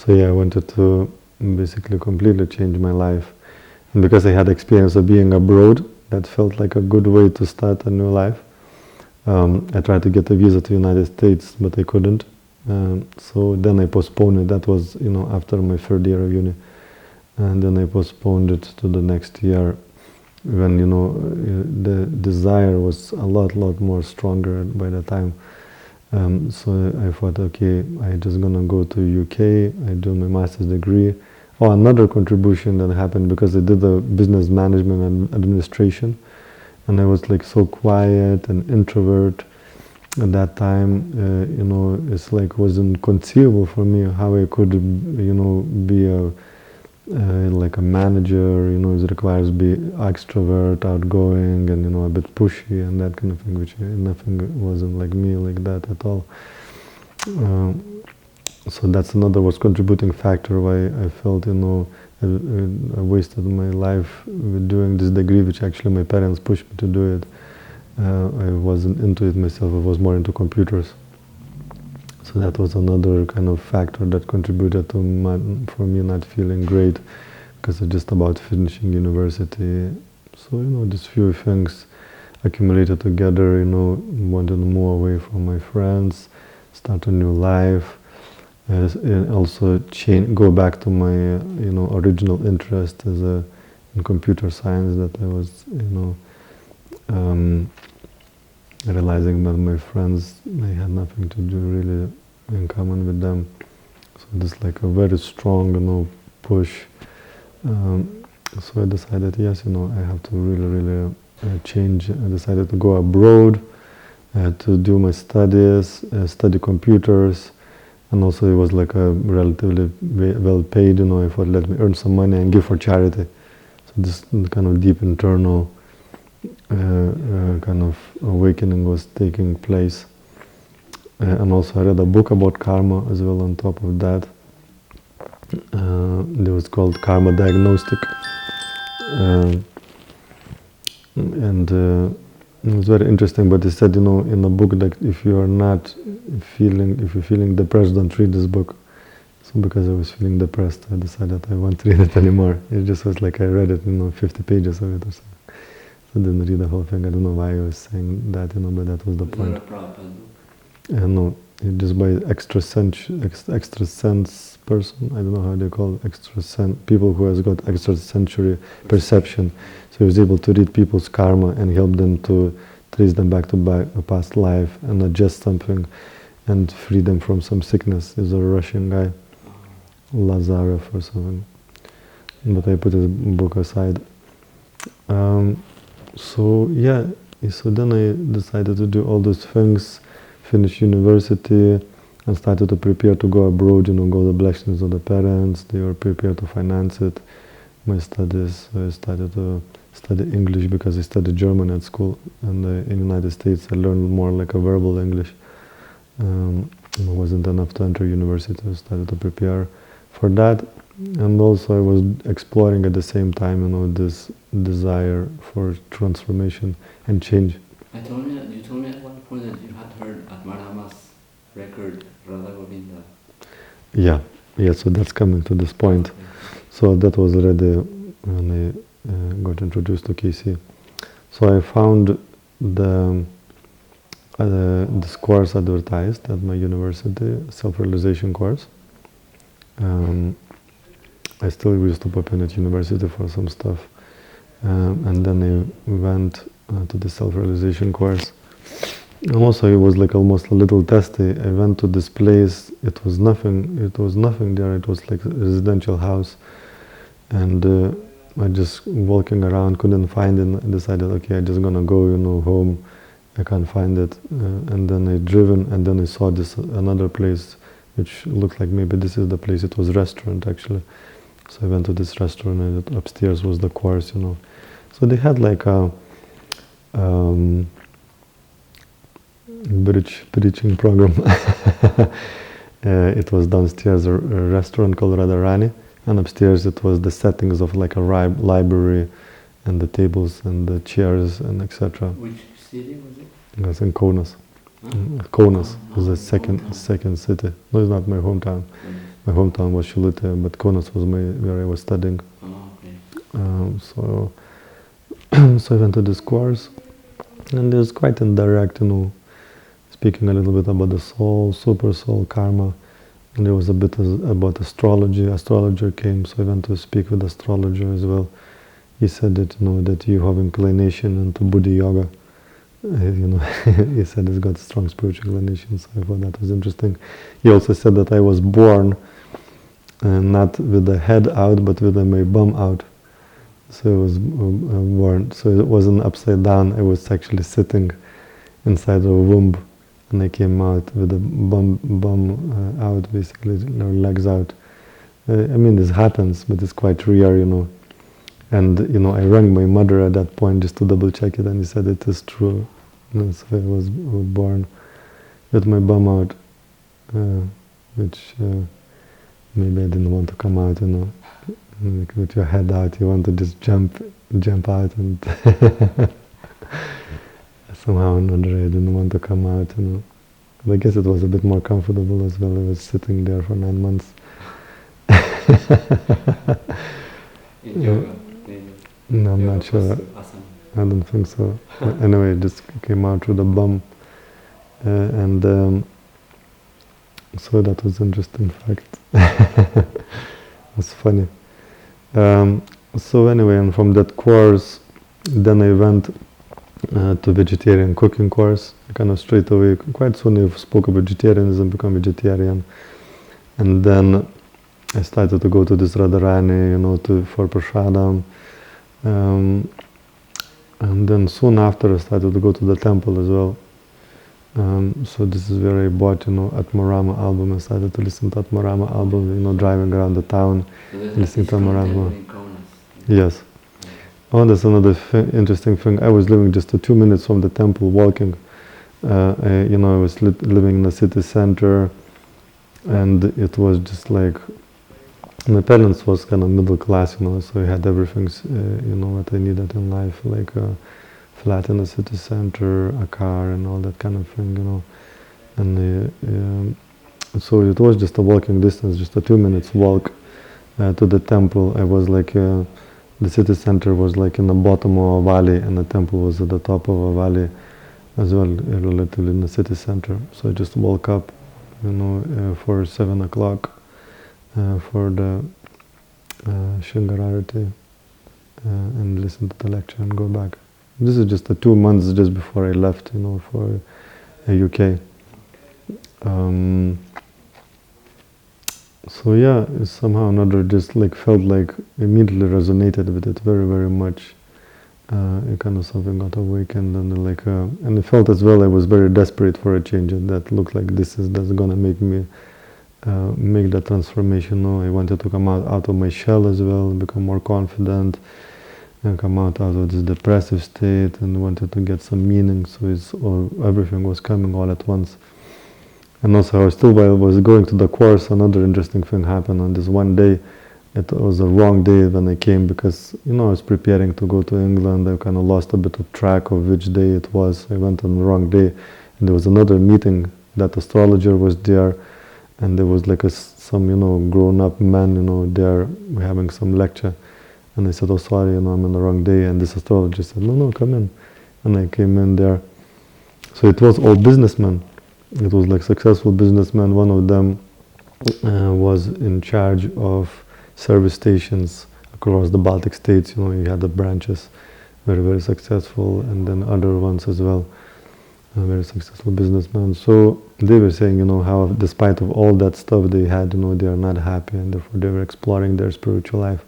So yeah, I wanted to basically completely change my life. And because I had experience of being abroad, that felt like a good way to start a new life. I tried to get a visa to United States, but I couldn't. So then I postponed it. That was, after my third year of uni. And then I postponed it to the next year when, the desire was a lot more stronger by the time. So I thought, okay, I'm just gonna go to UK, I do my master's degree. Oh, another contribution that happened because I did a business management and administration, and I was like so quiet and introvert at that time. It's like wasn't conceivable for me how I could, be like a manager. It requires be extrovert, outgoing, and a bit pushy and that kind of thing, which nothing wasn't like me like that at all. So that's another was contributing factor why I felt I wasted my life with doing this degree, which actually my parents pushed me to do it. I wasn't into it myself. I was more into computers. So that was another kind of factor that contributed to for me not feeling great, because I'm just about finishing university. So these few things accumulated together. Wanted to move away from my friends, start a new life, and also go back to my original interest as in computer science that I was realizing that my friends, they had nothing to do really in common with them. So there's like a very strong push. So I decided, yes, I have to really change. I decided to go abroad to do my studies, study computers, and also it was like a relatively well paid. I thought, let me earn some money and give for charity. So this kind of deep internal kind of awakening was taking place. And also I read a book about karma as well on top of that. It was called Karma Diagnostic. And it was very interesting, but it said, in the book, like if you're feeling depressed, don't read this book. So because I was feeling depressed, I decided I won't read it anymore. It just was like I read it, 50 pages of it or something. So I didn't read the whole thing. I don't know why I was saying that, but that was the point. No, it just by extra sense person. I don't know how they call it, people who has got extrasensory perception. So he was able to read people's karma and help them to trace them back to a past life and adjust something and free them from some sickness. He's a Russian guy, Lazarev or something. But I put his book aside. So then I decided to do all those things, finish university, and started to prepare to go abroad, go the blessings of the parents. They were prepared to finance it, my studies. So I started to study English because I studied German at school, and in the United States I learned more like a verbal English. It wasn't enough to enter university, so I started to prepare for that. And also I was exploring at the same time, this desire for transformation and change. You told me at one point that you had heard Atmarama's record, Radha Govinda. Yeah, so that's coming to this point. Okay. So that was already when I got introduced to KC. So I found this course advertised at my university, self-realization course. I still used to pop in at university for some stuff. And then I went to the self-realization course. And also it was like almost a little testy. I went to this place, it was nothing there, it was like a residential house. And I just walking around, couldn't find it, I decided, okay, I'm just gonna go, home. I can't find it. And then I driven, and then I saw this another place, which looked like maybe this is the place. It was a restaurant actually. So I went to this restaurant, and upstairs was the course, So they had like a preaching program. It was downstairs a restaurant called Radharani, and upstairs it was the settings of like a library, and the tables and the chairs and etc. Which city was it? It was in Kaunas. Kaunas was the second city. No, it's not my hometown. My hometown was Shilutė, but Kaunas was where I was studying. Oh, okay. So I went to this course, and it's quite indirect, speaking a little bit about the soul, super soul, karma, and there was a bit about astrology. Astrologer came, so I went to speak with astrologer as well. He said that that you have inclination into Buddha yoga. He said he's got strong spiritual inclination, so I thought that was interesting. He also said that I was born not with the head out, but with my bum out. So I was born. So it wasn't upside down. I was actually sitting inside of a womb, and I came out with the bum out, basically, legs out. I mean, this happens, but it's quite rare, And I rang my mother at that point just to double check it, and he said it is true. So I was born with my bum out, which maybe I didn't want to come out, Like with your head out, you want to just jump out, and somehow or another I didn't want to come out, But I guess it was a bit more comfortable as well. I was sitting there for 9 months. In yoga, no, I'm not sure. I don't think so. Anyway, it just came out through the bum, and so that was an interesting fact. It was funny. So anyway, and from that course, then I went to vegetarian cooking course. Kind of straight away, quite soon I spoke about vegetarianism, become vegetarian, and then I started to go to this Radharani, for prasadam. And then soon after I started to go to the temple as well. So this is where I bought, Atmarama album. I started to listen to Atmarama album, driving around the town, listening to Atmarama. Yes. Oh, that's another interesting thing. I was living just 2 minutes from the temple, walking. I was living in the city center, and it was just like, my parents was kind of middle class, so I had everything, what I needed in life, like a flat in the city center, a car, and all that kind of thing, And so it was just a walking distance, just a 2 minutes walk to the temple. I was like, the city center was like in the bottom of a valley, and the temple was at the top of a valley as well, relatively in the city center. So I just woke up, for 7 o'clock. For the Shingararati and listen to the lecture and go back. This is just 2 months just before I left, for UK. So yeah, somehow or another just like felt like immediately resonated with it very, very much. It kind of something got awakened, and and I felt as well I was very desperate for a change, and that looked like that's gonna make me make that transformation. I wanted to come out of my shell as well, become more confident, and come out of this depressive state, and wanted to get some meaning. So everything was coming all at once. And also, while I was going to the course, another interesting thing happened on this one day. It was a wrong day when I came, because I was preparing to go to England. I kind of lost a bit of track of which day it was. I went on the wrong day, and there was another meeting. That astrologer was there. And there was like some, grown-up man, there having some lecture. And I said, oh, sorry, I'm on the wrong day. And this astrologer said, no, come in. And I came in there. So it was all businessmen. It was like successful businessmen. One of them was in charge of service stations across the Baltic states. He had the branches, very, very successful. And then other ones as well. Very successful businessmen. So they were saying, how despite of all that stuff they had, they are not happy, and therefore they were exploring their spiritual life.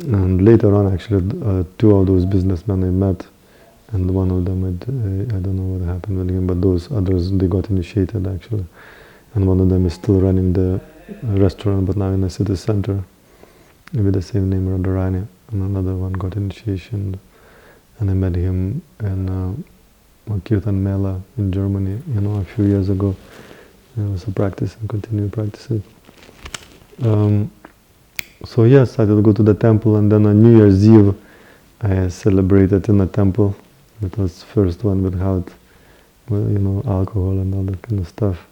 And later on, actually, 2 of those businessmen I met, and one of them, I don't know what happened with him, but those others, they got initiated actually. And one of them is still running the restaurant, but now in the city center, with the same name, Radharani. And another one got initiation, and I met him in Kirtan Mela in Germany, a few years ago. I was practicing, continuing practicing. So yeah, I started to go to the temple, and then on New Year's Eve, I celebrated in the temple. It was the first one without, alcohol and all that kind of stuff.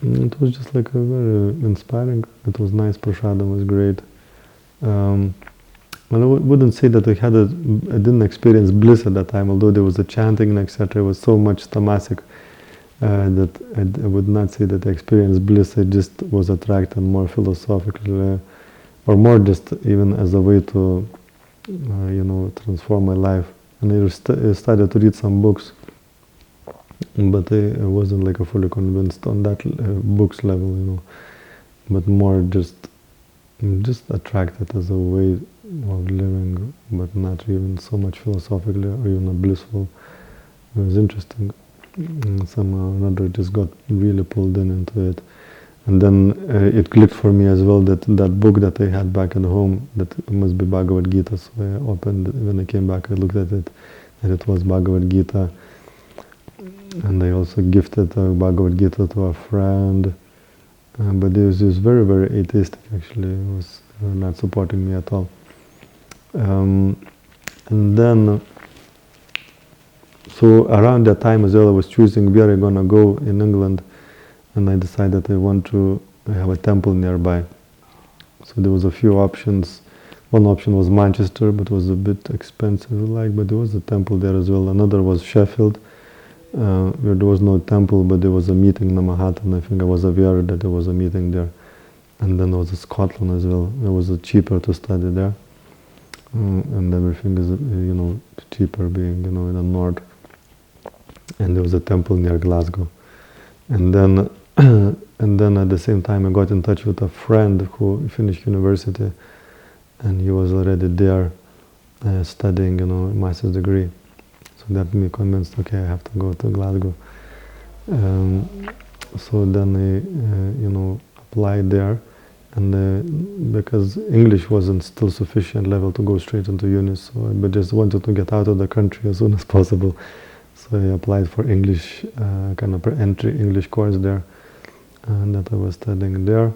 It was just like a very inspiring. It was nice. Prasadam was great. And I wouldn't say that I didn't experience bliss at that time, although there was a chanting and etc. It was so much tamasic that I would not say that I experienced bliss. I just was attracted more philosophically, or more just even as a way to, transform my life. And I started to read some books, but I wasn't like fully convinced on that books level, but more just attracted as a way of living, but not even so much philosophically or even blissful. It was interesting. And somehow or another just got really pulled into it. And then it clicked for me as well that book that I had back at home, that must be Bhagavad Gita. So I opened, when I came back, I looked at it, and it was Bhagavad Gita. And I also gifted Bhagavad Gita to a friend. But it was just very, very atheistic actually. It was not supporting me at all. And then, so around that time as well, I was choosing where I'm gonna go in England, and I decided I want to have a temple nearby. So there was a few options. One option was Manchester, but it was a bit expensive, but there was a temple there as well. Another was Sheffield, where there was no temple, but there was a meeting in Manhattan. I think I was aware that there was a meeting there. And then there was Scotland as well. It was cheaper to study there. And everything is, cheaper being, in the north. And there was a temple near Glasgow. And then, at the same time, I got in touch with a friend who finished university, and he was already there studying, a master's degree. So that me convinced, okay, I have to go to Glasgow. So then I, applied there. And because English wasn't still sufficient level to go straight into uni, so I just wanted to get out of the country as soon as possible. So I applied for English, kind of entry English course there, and that I was studying there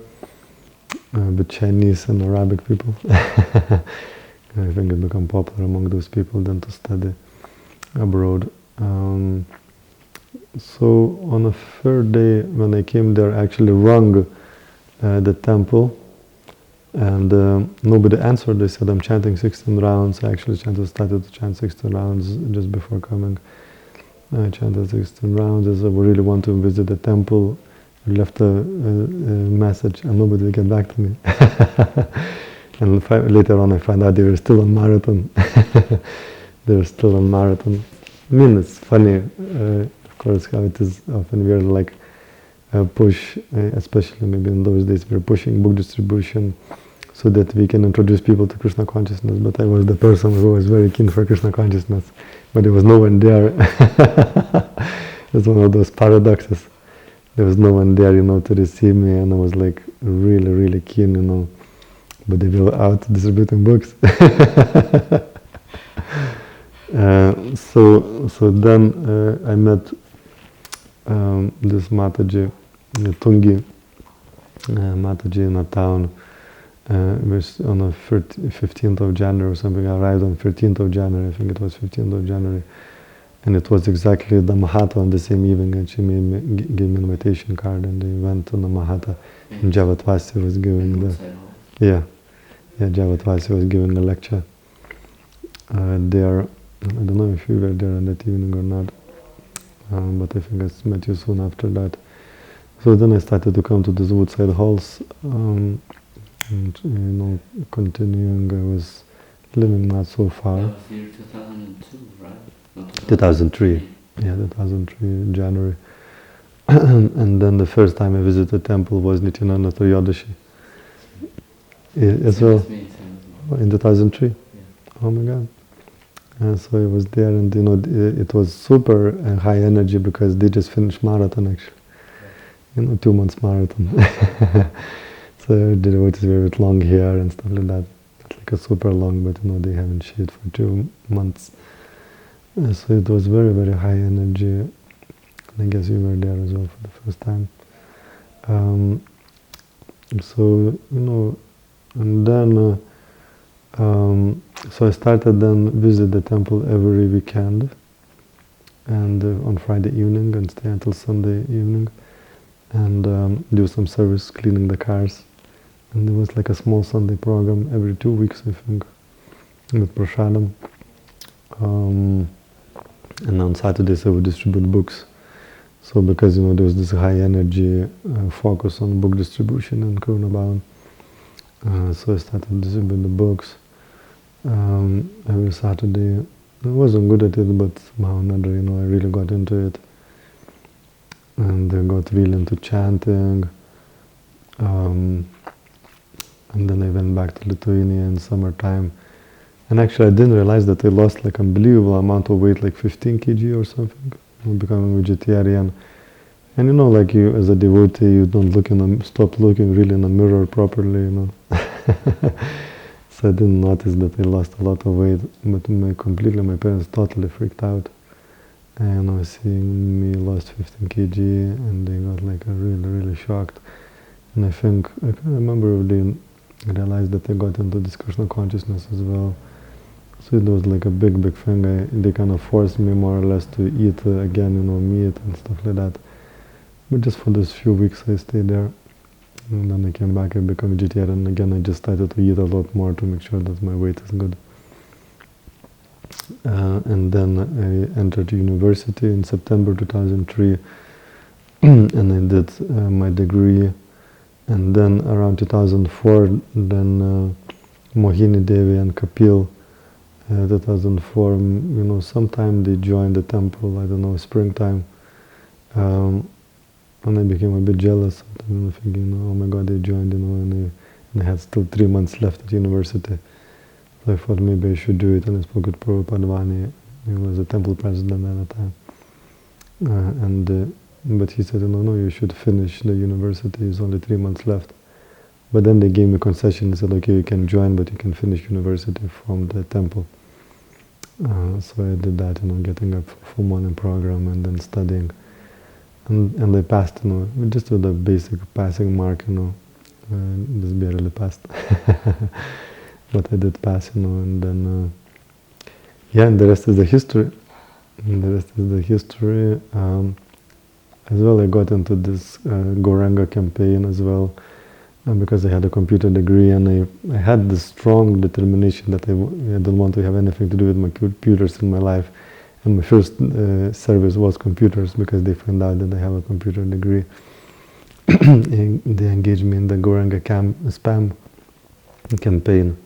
with Chinese and Arabic people. I think it became popular among those people then to study abroad. So on a third day when I came there, I actually rang the temple, and nobody answered. They said, I'm chanting 16 rounds. I actually started to chant 16 rounds just before coming. I chanted 16 rounds as I really want to visit the temple. I left a message and nobody would get back to me. And later on I found out they were still on marathon. They were still on marathon. I mean, it's funny, of course, how it is often. We are push, especially maybe in those days, we were pushing book distribution so that we can introduce people to Krishna consciousness. But I was the person who was very keen for Krishna consciousness, but there was no one there. It's one of those paradoxes. There was no one there, to receive me, and I was really, really keen, but they were out distributing books. So then I met this Mataji, Tungi Mataji in a town, was on the 15th of January or something. I arrived on 13th of January, I think it was 15th of January. And it was exactly the Mahata on the same evening, and she gave me an invitation card, and they went to the Mahata, and Javatvasi was giving Javatvasi was giving a lecture there. I don't know if you were there on that evening or not, but I think I met you soon after that. So then I started to come to these Woodside halls, and continuing. I was living not so far. That was year 2002, right? 2003. Yeah, 2003, January. And then the first time I visited the temple was Nityananda Trayodashi. As well, in 2003? Yeah. Oh my God. And so I was there, and it was super high energy because they just finished marathon actually. 2 months marathon. So the devotees were with long hair and stuff like that. It's like a super long, but they haven't shaved for 2 months. So it was very, very high energy. And I guess you were there as well for the first time. So, and then, so I started then visit the temple every weekend, and on Friday evening, and stay until Sunday evening. and do some service cleaning the cars. And there was like a small Sunday program every 2 weeks, I think, with Prasadam. And on Saturdays I would distribute books. So because there was this high energy focus on book distribution in Karuna, so I started distributing the books every Saturday. I wasn't good at it, but somehow or another, I really got into it. And I got really into chanting. And then I went back to Lithuania in summertime. And actually I didn't realize that I lost like unbelievable amount of weight, like 15 kg or something, becoming vegetarian. And like you as a devotee, you don't stop looking really in the mirror properly, So I didn't notice that I lost a lot of weight, but my parents totally freaked out. And seeing me lost 15 kg, and they got like really, really shocked. And I think, I can't remember if they realized that I got into this Krishna consciousness as well. So it was like a big, big thing. They kind of forced me more or less to eat again, meat and stuff like that. But just for those few weeks I stayed there. And then I came back, I became vegetarian. Again, I just started to eat a lot more to make sure that my weight is good. And then I entered university in September 2003. And I did my degree. And then around 2004, then Mohini Devi and Kapil, 2004, sometime they joined the temple, I don't know, springtime. And I became a bit jealous, thinking, oh my God, they joined, and I had still 3 months left at university. So I thought maybe I should do it, and I spoke with Prabhupada Vani, he was the temple president at the time. But he said, no, you should finish the university, there's only 3 months left. But then they gave me concession, they said, okay, you can join, but you can finish university from the temple. So I did that, getting a full morning program and then studying. And I passed, just with a basic passing mark, just barely passed. But I did pass, and then, and the rest is the history. As well, I got into this Gauranga campaign as well, because I had a computer degree, and I had this strong determination that I don't want to have anything to do with my computers in my life. And my first service was computers, because they found out that I have a computer degree. And they engaged me in the Gauranga spam campaign.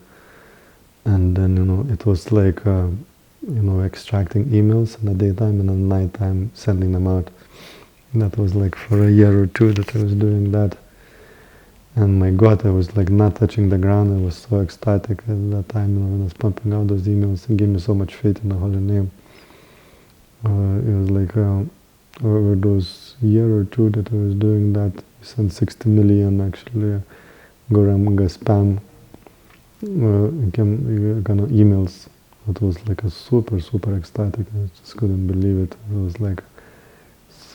And then, it was like, extracting emails in the daytime and in the nighttime sending them out. And that was like for a year or two that I was doing that. And my God, I was like not touching the ground. I was so ecstatic at that time, when I was pumping out those emails. It gave me so much faith in the Holy Name. It was like over those year or two that I was doing that, I sent 60 million actually Gauranga spam kind of emails. It was like a super, super ecstatic. I just couldn't believe it. It was like,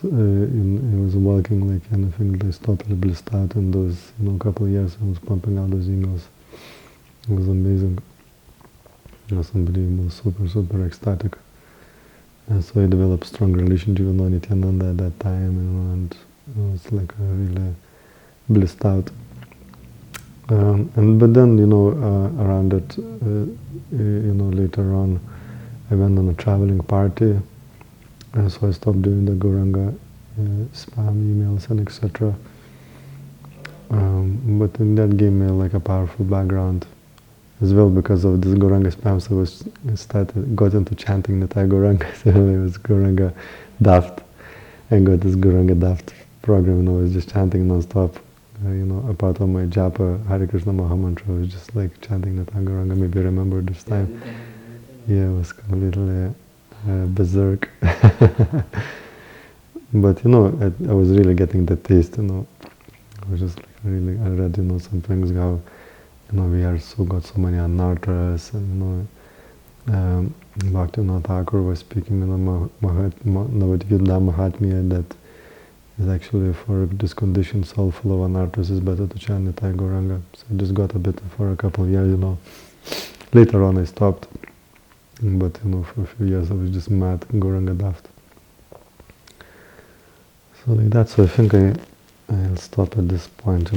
I was walking like anything. I totally blissed out in those, couple of years. I was pumping out those emails. It was amazing. It was unbelievable, super, super ecstatic. And so I developed strong relationship with Nityananda at that time, and it was like really blissed out. But then, around that, later on, I went on a traveling party, and so I stopped doing the Gauranga spam emails and etc. But then that gave me like a powerful background as well, because of this Gauranga spam. So I got into chanting the Thai Gauranga. So it was Gauranga Daft. I got this Gauranga Daft program, and I was just chanting non-stop. A part of my japa, Hare Krishna Mahamantra, I was just like chanting the Thai Gauranga. Maybe I remember this time. Yeah, it was completely berserk. But I was really getting the taste. I was just like really, I read some things how we got so many anarthas, and Bhaktivinoda Thakur was speaking in the Navadvita Mahatmya that is actually for this conditioned soul full of anarthas is better to chant the Thai Gauranga. So I just got a bit for a couple of years, Later on I stopped, but for a few years I was just mad Gauranga Daft. So like that, so I think I'll stop at this point,